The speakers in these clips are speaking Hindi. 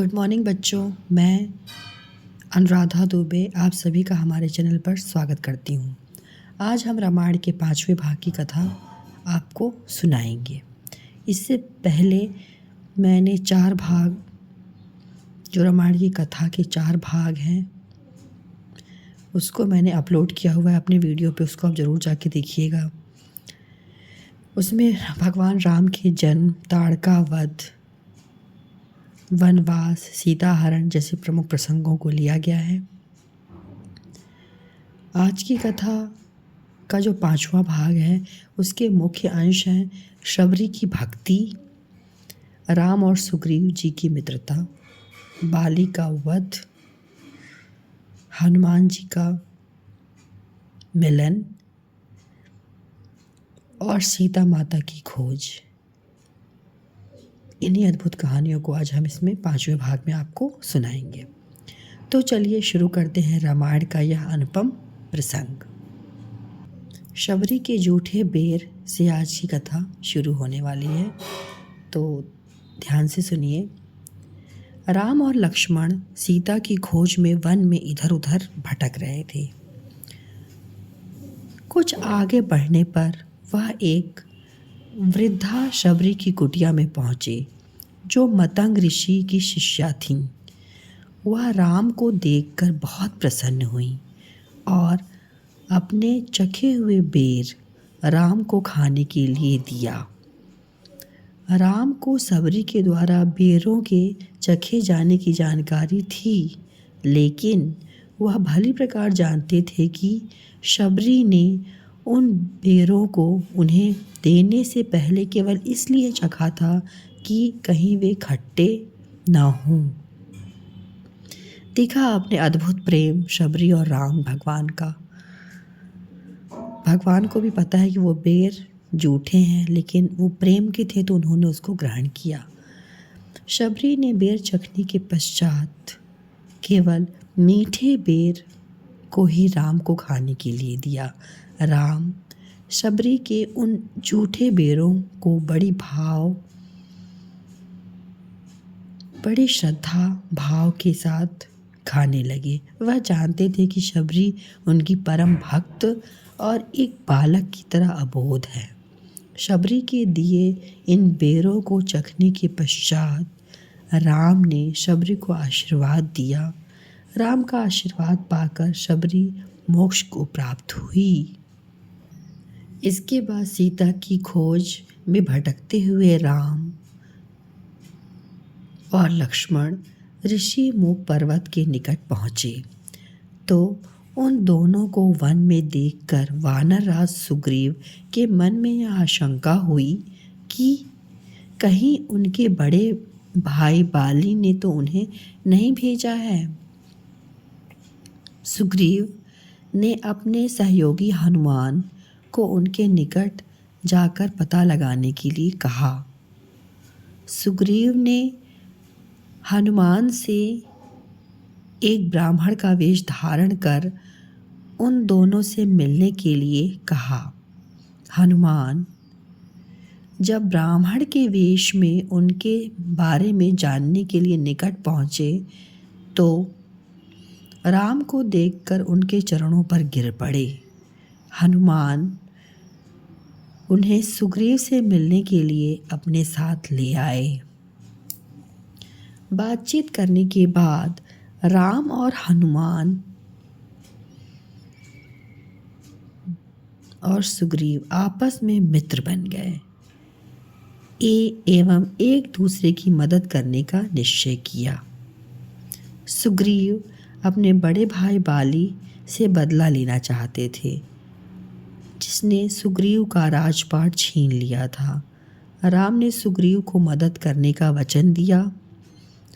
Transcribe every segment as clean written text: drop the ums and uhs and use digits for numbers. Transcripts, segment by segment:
गुड मॉर्निंग बच्चों, मैं अनुराधा दुबे आप सभी का हमारे चैनल पर स्वागत करती हूँ। आज हम रामायण के 5वें भाग की कथा आपको सुनाएंगे। इससे पहले मैंने 4 भाग, जो रामायण की कथा के 4 भाग हैं, उसको मैंने अपलोड किया हुआ है अपने वीडियो पे, उसको आप ज़रूर जाके देखिएगा। उसमें भगवान राम के जन्म, ताड़का वध, वनवास, सीता हरण जैसे प्रमुख प्रसंगों को लिया गया है। आज की कथा का जो 5वां भाग है, उसके मुख्य अंश हैं शबरी की भक्ति, राम और सुग्रीव जी की मित्रता, बाली का वध, हनुमान जी का मिलन और सीता माता की खोज। इन्हीं अद्भुत कहानियों को आज हम इसमें 5वें भाग में आपको सुनाएंगे। तो चलिए शुरू करते हैं रामायण का यह अनुपम प्रसंग। शबरी के जूठे बेर से आज की कथा शुरू होने वाली है, तो ध्यान से सुनिए। राम और लक्ष्मण सीता की खोज में वन में इधर उधर भटक रहे थे। कुछ आगे बढ़ने पर वह एक वृद्धा शबरी की कुटिया में पहुँचे, जो मतंग ऋषि की शिष्या थीं। वह राम को देखकर बहुत प्रसन्न हुई और अपने चखे हुए बेर राम को खाने के लिए दिया। राम को शबरी के द्वारा बेरों के चखे जाने की जानकारी थी, लेकिन वह भली प्रकार जानते थे कि शबरी ने उन बेरों को उन्हें देने से पहले केवल इसलिए चखा था कि कहीं वे खट्टे न हों। देखा आपने अद्भुत प्रेम शबरी और राम भगवान का। भगवान को भी पता है कि वो बेर जूठे हैं, लेकिन वो प्रेम के थे तो उन्होंने उसको ग्रहण किया। शबरी ने बेर चखने के पश्चात केवल मीठे बेर को ही राम को खाने के लिए दिया। राम शबरी के उन जूठे बेरों को बड़ी श्रद्धा भाव के साथ खाने लगे। वह जानते थे कि शबरी उनकी परम भक्त और एक बालक की तरह अबोध है। शबरी के दिए इन बेरों को चखने के पश्चात राम ने शबरी को आशीर्वाद दिया। राम का आशीर्वाद पाकर शबरी मोक्ष को प्राप्त हुई। इसके बाद सीता की खोज में भटकते हुए राम और लक्ष्मण ऋषि मुख पर्वत के निकट पहुँचे, तो उन दोनों को वन में देखकर वानर राज सुग्रीव के मन में यह आशंका हुई कि कहीं उनके बड़े भाई बाली ने तो उन्हें नहीं भेजा है। सुग्रीव ने अपने सहयोगी हनुमान को उनके निकट जाकर पता लगाने के लिए कहा। सुग्रीव ने हनुमान से एक ब्राह्मण का वेश धारण कर उन दोनों से मिलने के लिए कहा। हनुमान जब ब्राह्मण के वेश में उनके बारे में जानने के लिए निकट पहुँचे, तो राम को देखकर उनके चरणों पर गिर पड़े। हनुमान उन्हें सुग्रीव से मिलने के लिए अपने साथ ले आए। बातचीत करने के बाद राम और हनुमान और सुग्रीव आपस में मित्र बन गए एवं एक दूसरे की मदद करने का निश्चय किया। सुग्रीव अपने बड़े भाई बाली से बदला लेना चाहते थे, जिसने सुग्रीव का राजपाट छीन लिया था। राम ने सुग्रीव को मदद करने का वचन दिया।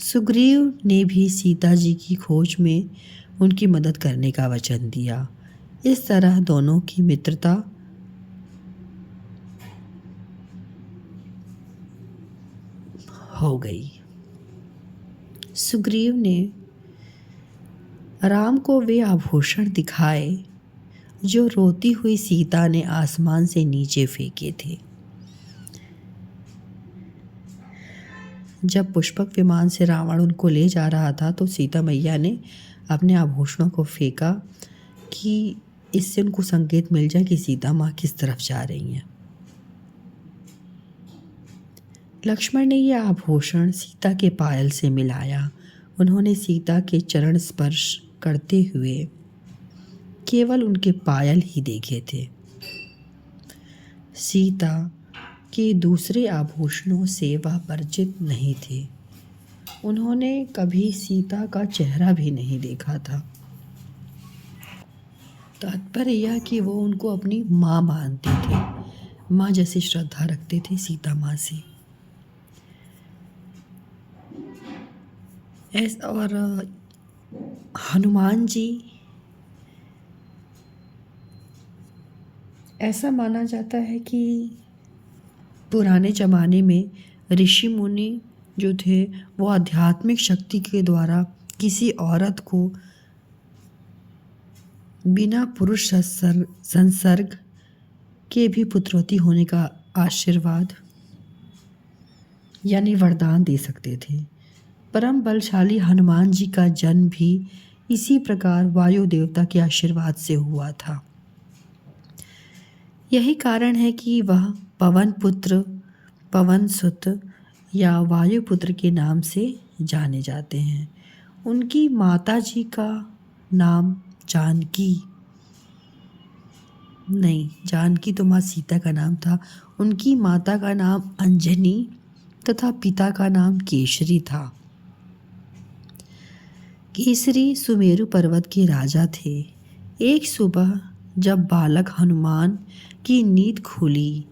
सुग्रीव ने भी सीता जी की खोज में उनकी मदद करने का वचन दिया। इस तरह दोनों की मित्रता हो गई। सुग्रीव ने राम को वे आभूषण दिखाए जो रोती हुई सीता ने आसमान से नीचे फेंके थे। जब पुष्पक विमान से रावण उनको ले जा रहा था तो सीता मैया ने अपने आभूषणों को फेंका कि इससे उनको संकेत मिल जाए कि सीता माँ किस तरफ जा रही हैं। लक्ष्मण ने यह आभूषण सीता के पायल से मिलाया। उन्होंने सीता के चरण स्पर्श करते हुए केवल उनके पायल ही देखे थे। सीता के दूसरे आभूषणों से वह परिचित नहीं थे। उन्होंने कभी सीता का चेहरा भी नहीं देखा था। तात्पर्य यह कि वो उनको अपनी माँ मानते थे, माँ जैसी श्रद्धा रखते थे सीता माँ से। और हनुमान जी, ऐसा माना जाता है कि पुराने ज़माने में ऋषि मुनि जो थे वो आध्यात्मिक शक्ति के द्वारा किसी औरत को बिना पुरुष संसर्ग के भी पुत्रवती होने का आशीर्वाद यानी वरदान दे सकते थे। परम बलशाली हनुमान जी का जन्म भी इसी प्रकार वायु देवता के आशीर्वाद से हुआ था। यही कारण है कि वह पवन पुत्र, पवन सुत या वायुपुत्र के नाम से जाने जाते हैं। उनकी माता जी का नाम जानकी नहीं, जानकी तो माँ सीता का नाम था। उनकी माता का नाम अंजनी तथा पिता का नाम केसरी था। केसरी सुमेरु पर्वत के राजा थे। एक सुबह जब बालक हनुमान की नींद खुली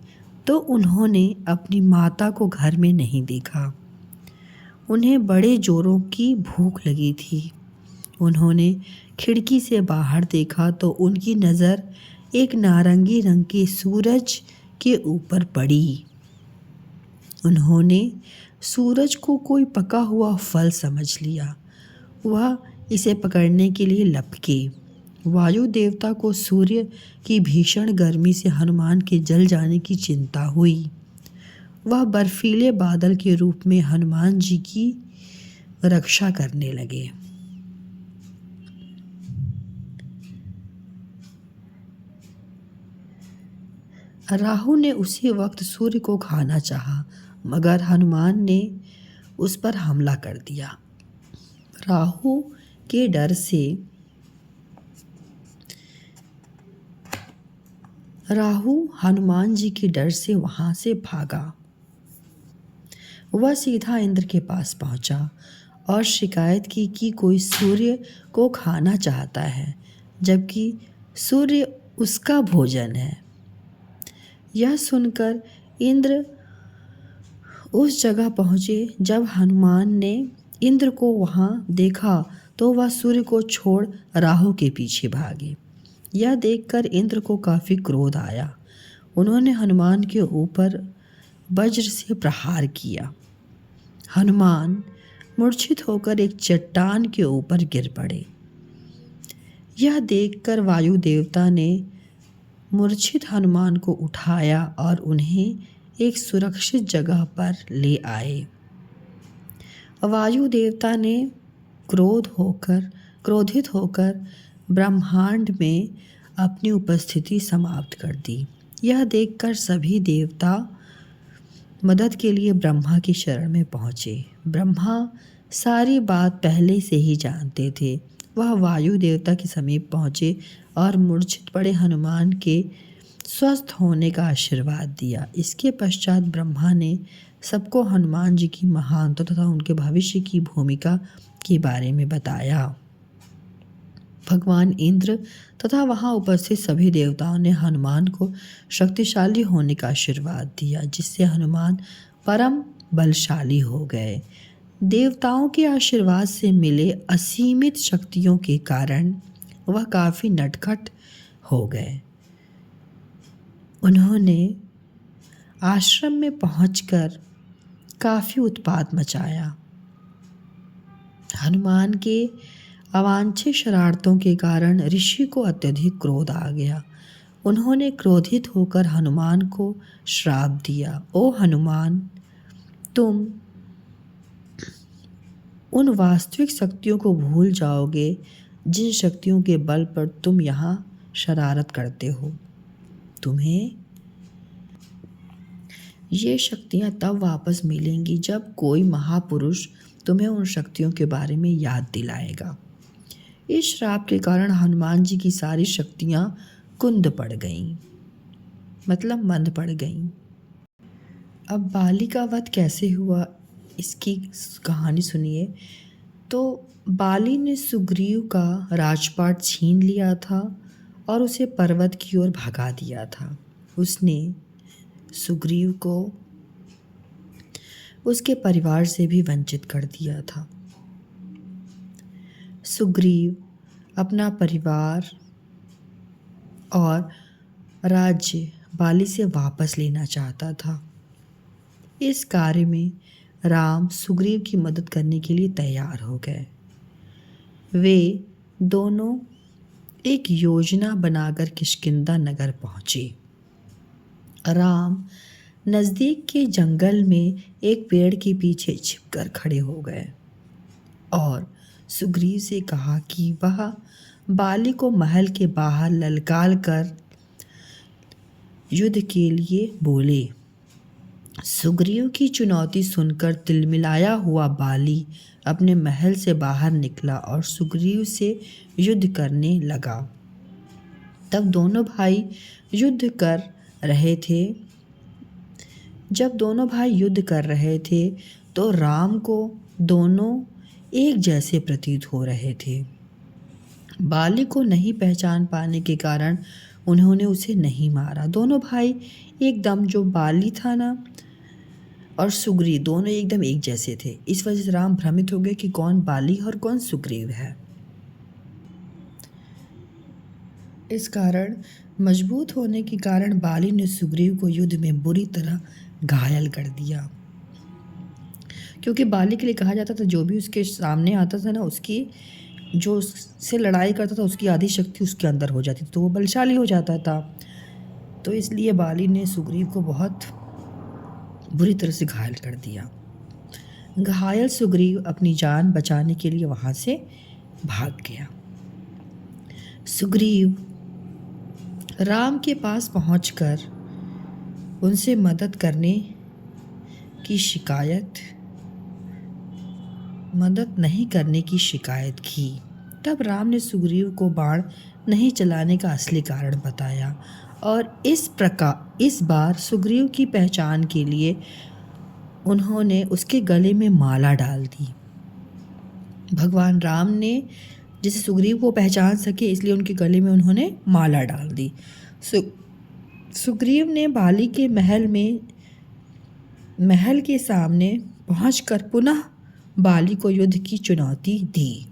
तो उन्होंने अपनी माता को घर में नहीं देखा। उन्हें बड़े जोरों की भूख लगी थी। उन्होंने खिड़की से बाहर देखा तो उनकी नज़र एक नारंगी रंग के सूरज के ऊपर पड़ी। उन्होंने सूरज को कोई पका हुआ फल समझ लिया। वह इसे पकड़ने के लिए लपके। वायु देवता को सूर्य की भीषण गर्मी से हनुमान के जल जाने की चिंता हुई। वह बर्फीले बादल के रूप में हनुमान जी की रक्षा करने लगे। राहु ने उसी वक्त सूर्य को खाना चाहा, मगर हनुमान ने उस पर हमला कर दिया। राहु के डर से राहु हनुमान जी के डर से वहां से भागा। वह सीधा इंद्र के पास पहुंचा और शिकायत की कि कोई सूर्य को खाना चाहता है, जबकि सूर्य उसका भोजन है। यह सुनकर इंद्र उस जगह पहुँचे। जब हनुमान ने इंद्र को वहाँ देखा तो वह सूर्य को छोड़ राहु के पीछे भागे। यह देखकर इंद्र को काफ़ी क्रोध आया। उन्होंने हनुमान के ऊपर वज्र से प्रहार किया। हनुमान मूर्छित होकर एक चट्टान के ऊपर गिर पड़े। यह देखकर वायु देवता ने मूर्छित हनुमान को उठाया और उन्हें एक सुरक्षित जगह पर ले आए। वायु देवता ने क्रोधित होकर ब्रह्मांड में अपनी उपस्थिति समाप्त कर दी। यह देखकर सभी देवता मदद के लिए ब्रह्मा की शरण में पहुँचे। ब्रह्मा सारी बात पहले से ही जानते थे। वह वायु देवता के समीप पहुँचे और मूर्छित पड़े हनुमान के स्वस्थ होने का आशीर्वाद दिया। इसके पश्चात ब्रह्मा ने सबको हनुमान जी की महानता तथा उनके भविष्य की भूमिका के बारे में बताया। भगवान इंद्र तथा वहां उपस्थित सभी देवताओं ने हनुमान को शक्तिशाली होने का आशीर्वाद दिया, जिससे हनुमान परम बलशाली हो गए। देवताओं के आशीर्वाद से मिले असीमित शक्तियों के कारण वह काफ़ी नटखट हो गए। उन्होंने आश्रम में पहुंचकर काफ़ी उत्पात मचाया। हनुमान के अवांछित शरारतों के कारण ऋषि को अत्यधिक क्रोध आ गया। उन्होंने क्रोधित होकर हनुमान को श्राप दिया। ओ हनुमान, तुम उन वास्तविक शक्तियों को भूल जाओगे जिन शक्तियों के बल पर तुम यहाँ शरारत करते हो। तुम्हें ये शक्तियाँ तब वापस मिलेंगी जब कोई महापुरुष तुम्हें उन शक्तियों के बारे में याद दिलाएगा। इस श्राप के कारण हनुमान जी की सारी शक्तियाँ कुंद पड़ गईं, मतलब मंद पड़ गईं। अब बाली का वध कैसे हुआ, इसकी कहानी सुनिए। तो बाली ने सुग्रीव का राजपाट छीन लिया था और उसे पर्वत की ओर भगा दिया था। उसने सुग्रीव को उसके परिवार से भी वंचित कर दिया था। सुग्रीव अपना परिवार और राज्य बाली से वापस लेना चाहता था। इस कार्य में राम सुग्रीव की मदद करने के लिए तैयार हो गए। वे दोनों एक योजना बनाकर किष्किंधा नगर पहुंचे। राम नज़दीक के जंगल में एक पेड़ के पीछे छिपकर खड़े हो गए और सुग्रीव से कहा कि वह बाली को महल के बाहर ललकार कर युद्ध के लिए बोले। सुग्रीव की चुनौती सुनकर तिलमिलाया हुआ बाली अपने महल से बाहर निकला और सुग्रीव से युद्ध करने लगा। तब दोनों भाई युद्ध कर रहे थे। जब दोनों भाई युद्ध कर रहे थे तो राम को दोनों एक जैसे प्रतीत हो रहे थे। बाली को नहीं पहचान पाने के कारण उन्होंने उसे नहीं मारा। दोनों भाई एकदम, जो बाली था ना और सुग्रीव, दोनों एकदम एक जैसे थे। इस वजह से राम भ्रमित हो गए कि कौन बाली और कौन सुग्रीव है। इस कारण मजबूत होने के कारण बाली ने सुग्रीव को युद्ध में बुरी तरह घायल कर दिया, क्योंकि बाली के लिए कहा जाता था जो भी उसके सामने आता था ना, उसकी जो उससे लड़ाई करता था उसकी आधी शक्ति उसके अंदर हो जाती थी, तो वो बलशाली हो जाता था। तो इसलिए बाली ने सुग्रीव को बहुत बुरी तरह से घायल कर दिया। घायल सुग्रीव अपनी जान बचाने के लिए वहाँ से भाग गया। सुग्रीव राम के पास पहुंचकर उनसे मदद नहीं करने की शिकायत की। तब राम ने सुग्रीव को बाण नहीं चलाने का असली कारण बताया और इस बार सुग्रीव की पहचान के लिए उन्होंने उसके गले में माला डाल दी। भगवान राम ने जिसे सुग्रीव को पहचान सके इसलिए उनके गले में उन्होंने माला डाल दी। सुग्रीव ने बाली के महल के सामने पहुंचकर पुनः बाली को युद्ध की चुनौती दी।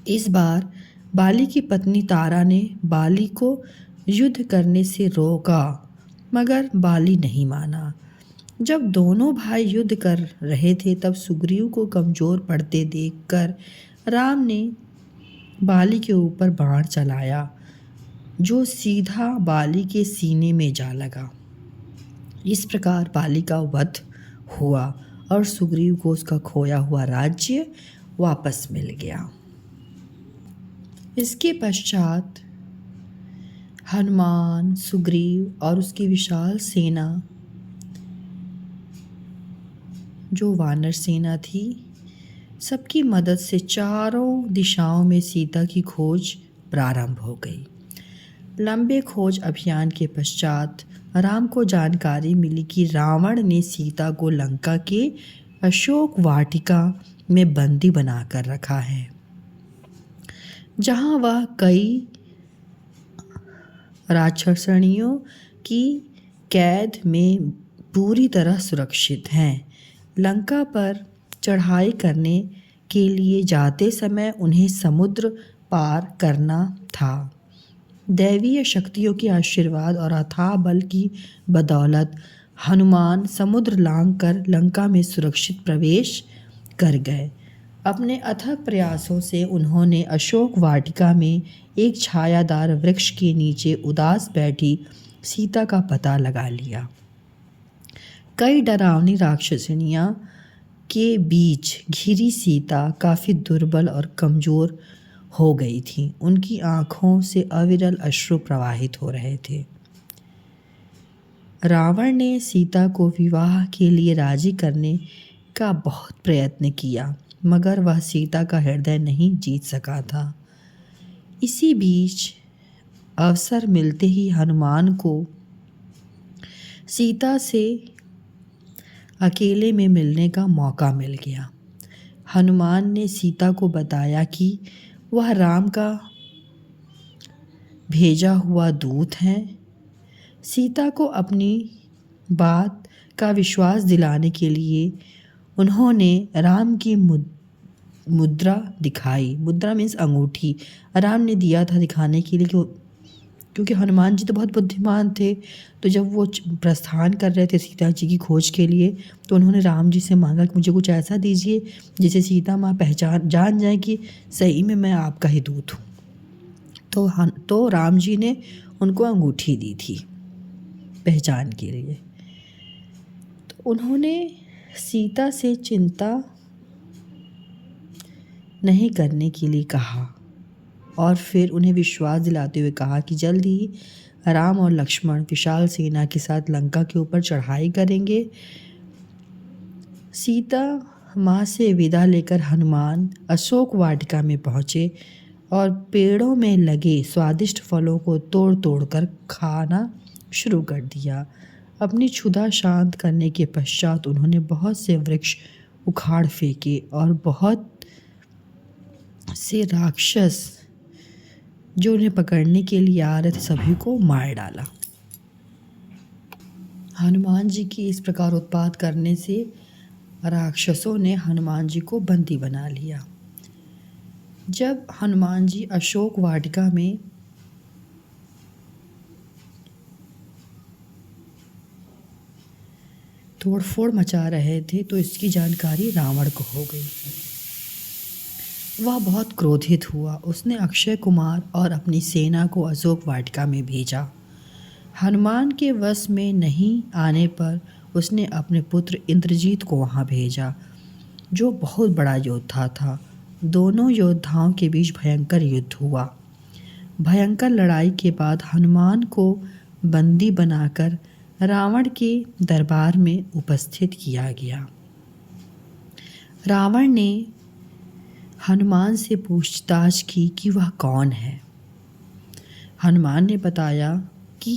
इस बार बाली की पत्नी तारा ने बाली को युद्ध करने से रोका, मगर बाली नहीं माना। जब दोनों भाई युद्ध कर रहे थे तब सुग्रीव को कमज़ोर पड़ते देखकर राम ने बाली के ऊपर बाण चलाया, जो सीधा बाली के सीने में जा लगा। इस प्रकार बाली का वध हुआ और सुग्रीव को उसका खोया हुआ राज्य वापस मिल गया। इसके पश्चात हनुमान, सुग्रीव और उसकी विशाल सेना, जो वानर सेना थी, सबकी मदद से चारों दिशाओं में सीता की खोज प्रारंभ हो गई। लंबे खोज अभियान के पश्चात राम को जानकारी मिली कि रावण ने सीता को लंका के अशोक वाटिका में बंदी बनाकर रखा है, जहां वह कई राक्षसणियों की कैद में पूरी तरह सुरक्षित हैं। लंका पर चढ़ाई करने के लिए जाते समय उन्हें समुद्र पार करना था। दैवीय शक्तियों के आशीर्वाद और अथाह बल की बदौलत हनुमान समुद्र लांघकर लंका में सुरक्षित प्रवेश कर गए। अपने अथक प्रयासों से उन्होंने अशोक वाटिका में एक छायादार वृक्ष के नीचे उदास बैठी सीता का पता लगा लिया। कई डरावनी राक्षसनियाँ के बीच घिरी सीता काफ़ी दुर्बल और कमज़ोर हो गई थी। उनकी आँखों से अविरल अश्रु प्रवाहित हो रहे थे। रावण ने सीता को विवाह के लिए राजी करने का बहुत प्रयत्न किया, मगर वह सीता का हृदय नहीं जीत सका था। इसी बीच अवसर मिलते ही हनुमान को सीता से अकेले में मिलने का मौका मिल गया। हनुमान ने सीता को बताया कि वह राम का भेजा हुआ दूत है। सीता को अपनी बात का विश्वास दिलाने के लिए उन्होंने राम की मुद्रा दिखाई। मुद्रा मीन्स अंगूठी राम ने दिया था दिखाने के लिए क्योंकि हनुमान जी तो बहुत बुद्धिमान थे। तो जब वो प्रस्थान कर रहे थे सीता जी की खोज के लिए, तो उन्होंने राम जी से मांगा कि मुझे कुछ ऐसा दीजिए जिसे सीता माँ जान जाए कि सही में मैं आपका ही दूत हूँ। तो राम जी ने उनको अंगूठी दी थी पहचान के लिए। तो उन्होंने सीता से चिंता नहीं करने के लिए कहा और फिर उन्हें विश्वास दिलाते हुए कहा कि जल्द ही राम और लक्ष्मण विशाल सेना के साथ लंका के ऊपर चढ़ाई करेंगे। सीता माँ से विदा लेकर हनुमान अशोक वाटिका में पहुँचे और पेड़ों में लगे स्वादिष्ट फलों को तोड़ तोड़ कर खाना शुरू कर दिया। अपनी क्षुधा शांत करने के पश्चात उन्होंने बहुत से वृक्ष उखाड़ फेंके और बहुत से राक्षस जो उन्हें पकड़ने के लिए आ रहे थे सभी को मार डाला। हनुमान जी की इस प्रकार उत्पात करने से राक्षसों ने हनुमान जी को बंदी बना लिया। जब हनुमान जी अशोक वाटिका में तोड़फोड़ मचा रहे थे तो इसकी जानकारी रावण को हो गई। वह बहुत क्रोधित हुआ। उसने अक्षय कुमार और अपनी सेना को अशोक वाटिका में भेजा। हनुमान के वश में नहीं आने पर उसने अपने पुत्र इंद्रजीत को वहां भेजा, जो बहुत बड़ा योद्धा था। दोनों योद्धाओं के बीच भयंकर युद्ध हुआ। भयंकर लड़ाई के बाद हनुमान को बंदी बनाकर रावण के दरबार में उपस्थित किया गया। रावण ने हनुमान से पूछताछ की कि वह कौन है। हनुमान ने बताया कि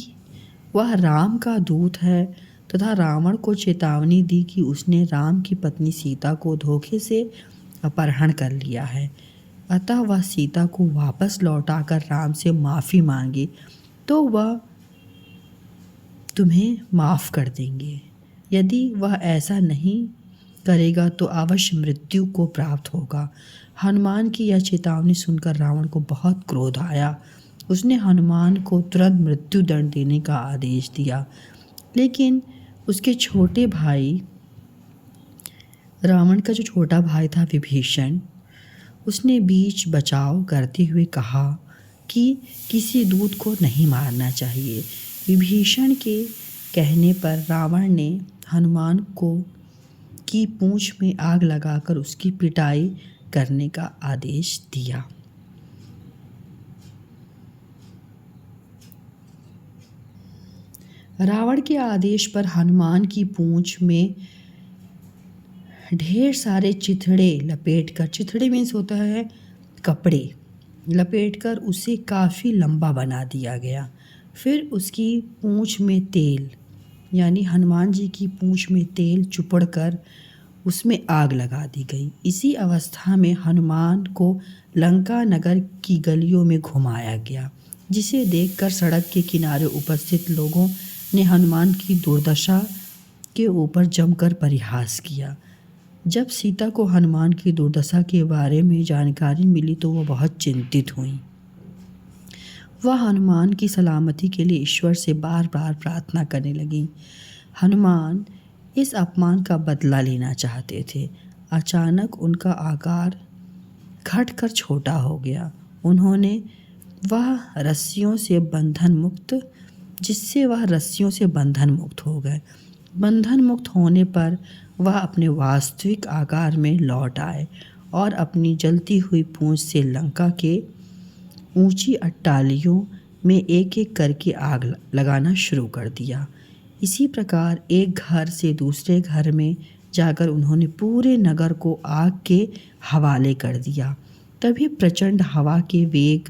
वह राम का दूत है तथा रावण को चेतावनी दी कि उसने राम की पत्नी सीता को धोखे से अपहरण कर लिया है, अतः वह सीता को वापस लौटाकर राम से माफ़ी मांगे तो वह तुम्हें माफ़ कर देंगे। यदि वह ऐसा नहीं करेगा तो अवश्य मृत्यु को प्राप्त होगा। हनुमान की यह चेतावनी सुनकर रावण को बहुत क्रोध आया। उसने हनुमान को तुरंत मृत्यु दंड देने का आदेश दिया, लेकिन उसके छोटे भाई रावण का जो छोटा भाई था विभीषण, उसने बीच बचाव करते हुए कहा कि किसी दूत को नहीं मारना चाहिए। विभीषण के कहने पर रावण ने हनुमान को की पूंछ में आग लगाकर उसकी पिटाई करने का आदेश दिया। रावण के आदेश पर हनुमान की पूंछ में ढेर सारे चिथड़े लपेटकर, चिथड़े मीन्स होता है कपड़े, लपेटकर उसे काफ़ी लंबा बना दिया गया। फिर उसकी पूंछ में तेल, यानी हनुमान जी की पूंछ में तेल चुपड़कर उसमें आग लगा दी गई। इसी अवस्था में हनुमान को लंका नगर की गलियों में घुमाया गया, जिसे देखकर सड़क के किनारे उपस्थित लोगों ने हनुमान की दुर्दशा के ऊपर जमकर परिहास किया। जब सीता को हनुमान की दुर्दशा के बारे में जानकारी मिली तो वह बहुत चिंतित हुई। वह हनुमान की सलामती के लिए ईश्वर से बार बार प्रार्थना करने लगी। हनुमान इस अपमान का बदला लेना चाहते थे। अचानक उनका आकार घटकर छोटा हो गया। उन्होंने वह रस्सियों से बंधन मुक्त हो गए। बंधन मुक्त होने पर वह अपने वास्तविक आकार में लौट आए और अपनी जलती हुई पूंछ से लंका के ऊंची अट्टालियों में एक एक करके आग लगाना शुरू कर दिया। इसी प्रकार एक घर से दूसरे घर में जाकर उन्होंने पूरे नगर को आग के हवाले कर दिया। तभी प्रचंड हवा के वेग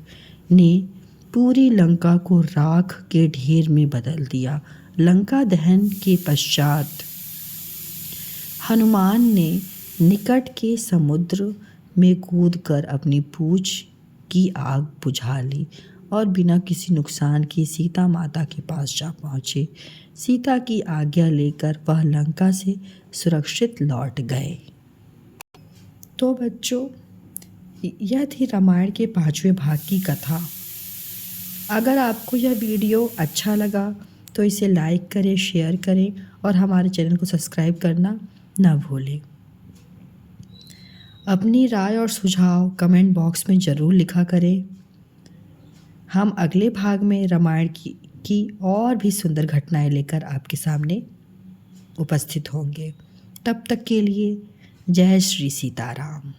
ने पूरी लंका को राख के ढेर में बदल दिया। लंका दहन के पश्चात हनुमान ने निकट के समुद्र में कूदकर अपनी पूंछ की आग बुझा ली और बिना किसी नुकसान के सीता माता के पास जा पहुँचे। सीता की आज्ञा लेकर वह लंका से सुरक्षित लौट गए। तो बच्चों, यह थी रामायण के 5वें भाग की कथा। अगर आपको यह वीडियो अच्छा लगा तो इसे लाइक करें, शेयर करें और हमारे चैनल को सब्सक्राइब करना ना भूलें। अपनी राय और सुझाव कमेंट बॉक्स में ज़रूर लिखा करें। हम अगले भाग में रामायण की और भी सुंदर घटनाएं लेकर आपके सामने उपस्थित होंगे। तब तक के लिए जय श्री सीताराम।